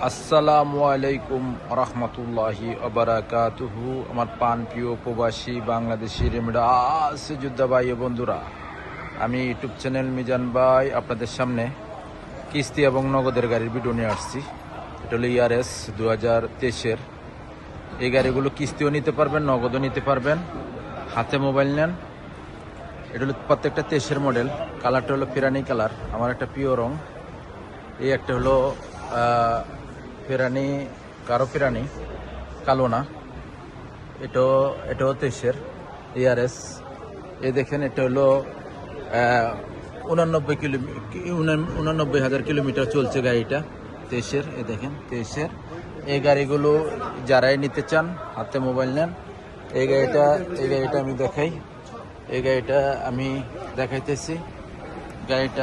আসসালামু আলাইকুম রহমতুল্লাহি আবরাকাতুহু। আমার পান প্রিয় প্রবাসী বাংলাদেশি রেমিডা আছে যোদ্ধা ভাই ও বন্ধুরা, আমি ইউটিউব চ্যানেল মিজান ভাই আপনাদের সামনে কিস্তি এবং নগদের গাড়ির ভিডিও নিয়ে আসছি। এটা হলো ইয়ারএস 2023-এর। এই গাড়িগুলো কিস্তিও নিতে পারবেন, নগদও নিতে পারবেন, হাতে মোবাইল নেন। এটা হলো প্রত্যেকটা 23-এর মডেল। কালারটা হলো ফেরানি কালার, আমার একটা প্রিয় রং। এই একটা হলো ফেরানি, কারো ফেরানি, কালো না। এটাও 23-এর ইয়ারএস। এ দেখেন, এটা হলো 89,000 কিলোমিটার চলছে গাড়িটা, 23-এর। এ দেখেন 23-এর। এই গাড়িগুলো যারাই নিতে চান, হাতে মোবাইল নেন। এই গাড়িটা আমি দেখাই। এই গাড়িটা আমি দেখাইতেছি। গাড়িটা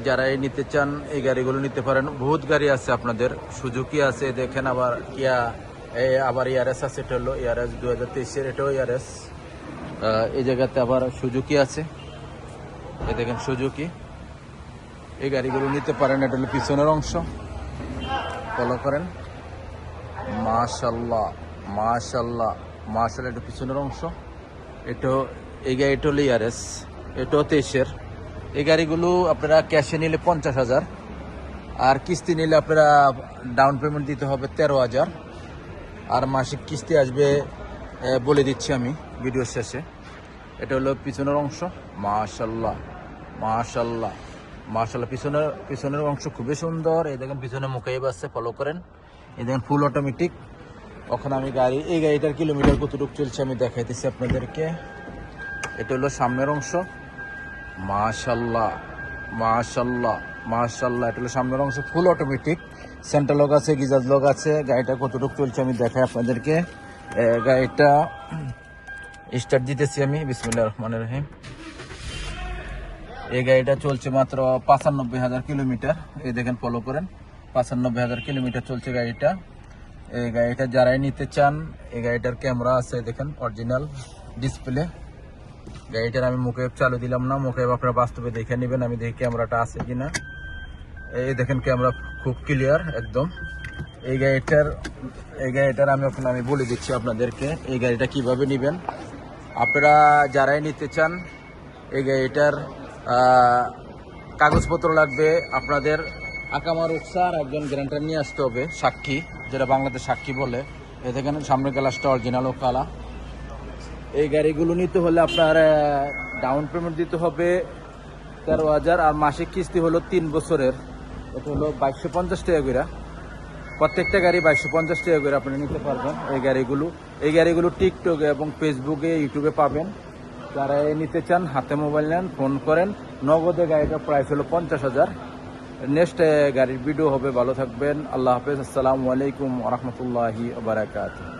যারাই নিতে চান এই গাড়িগুলো নিতে পারেন। বহুত গাড়ি আছে আপনাদের, সুজুকি আছে দেখেন, আবার কিয়া, আবার ইয়ারএস আছে। এটা হলো ইয়ারএস 2023-এর, এটাও ইয়ারএস। এই জায়গাতে আবার সুজুকি আছে, এই দেখেন সুজুকি। এই গাড়িগুলো নিতে পারেন। এটা হলো পিছনের অংশ, ফলো করেন। মাশাল্লাহ মাশাল্লাহ মাশাল্লাহ, এটা পিছনের অংশ। এই গাড়িটা হলো ইয়ারএস, এটাও 23-এর। এই গাড়িগুলো আপনারা ক্যাশে নিলে 50,000, আর কিস্তি নিলে আপনারা ডাউন পেমেন্ট দিতে হবে 13,000, আর মাসিক কিস্তি আসবে বলে দিচ্ছি আমি ভিডিওর শেষে। এটা হলো পিছনের অংশ। মাশাল্লাহ মাশাল্লাহ মাশাল্লাহ, পিছনের অংশ খুবই সুন্দর। এই দেখেন পিছনে মুখাইব আছে, ফলো করেন। এই দেখেন ফুল অটোমেটিক। ওখানে আমি এই গাড়িটার কিলোমিটার কতটুকু চলছে আমি দেখাইতেছি আপনাদেরকে। এটা হলো সামনের অংশ। মাশাল্লাহ মাশাল্লাহ মাশাল্লাহ, এটা হলো সামনের অংশ, ফুল অটোমেটিক। সেন্টার লক আছে, গিজার লক আছে। গাড়িটা কতটুকু চলছে আমি দেখাই আপনাদেরকে। গাড়িটা স্টার্ট দিতেছি আমি, বিসমিল্লাহির রহমানির রহিম। এই গাড়িটা চলছে মাত্র 95,000 কিলোমিটার। এই দেখেন, ফলো করেন। 95,000 কিলোমিটার চলছে গাড়িটা। এই গাড়িটা যারাই নিতে চান, এই গাড়িটার ক্যামেরা আছে দেখেন, অরিজিনাল ডিসপ্লে। গাড়িটার আমি মুখে চালু দিলাম না, মুখে আপনারা বাস্তবে দেখে নেবেন আমি দেখি ক্যামেরাটা আছে কিনা। এই দেখেন ক্যামেরা খুব ক্লিয়ার একদম। এই গাড়িটার আমি বলে দিচ্ছি আপনাদেরকে এই গাড়িটা কিভাবে নেবেন। আপনারা যারাই নিতে চান, এই গাড়িটার কাগজপত্র লাগবে আপনাদের। আকামা রুকসার একজন গ্যারান্টার নিয়ে আসতে হবে, সাক্ষী, যেটা বাংলাদেশ সাক্ষী বলে। এই দেখেন সামনের গ্লাসটা অরিজিনাল ও কালা। এই গাড়িগুলো নিতে হলে আপনার ডাউন পেমেন্ট দিতে হবে 13,000, আর মাসিক কিস্তি হলো 3 বছরের। এটা হলো 2250 টাকা করে। প্রত্যেকটা গাড়ি 2250 টাকা করে আপনি নিতে পারবেন। এই গাড়িগুলো টিকটকে এবং ফেসবুকে, ইউটিউবে পাবেন। যারা নিতে চান হাতে মোবাইল নেন, ফোন করেন। নগদে গাড়িটার প্রাইস হলো 50,000। নেক্সট গাড়ির ভিডিও হবে। ভালো থাকবেন, আল্লাহ হাফেজ, আসসালামু আলাইকুম রহমতুল্লাহি ওয়া বারাকাতুহু।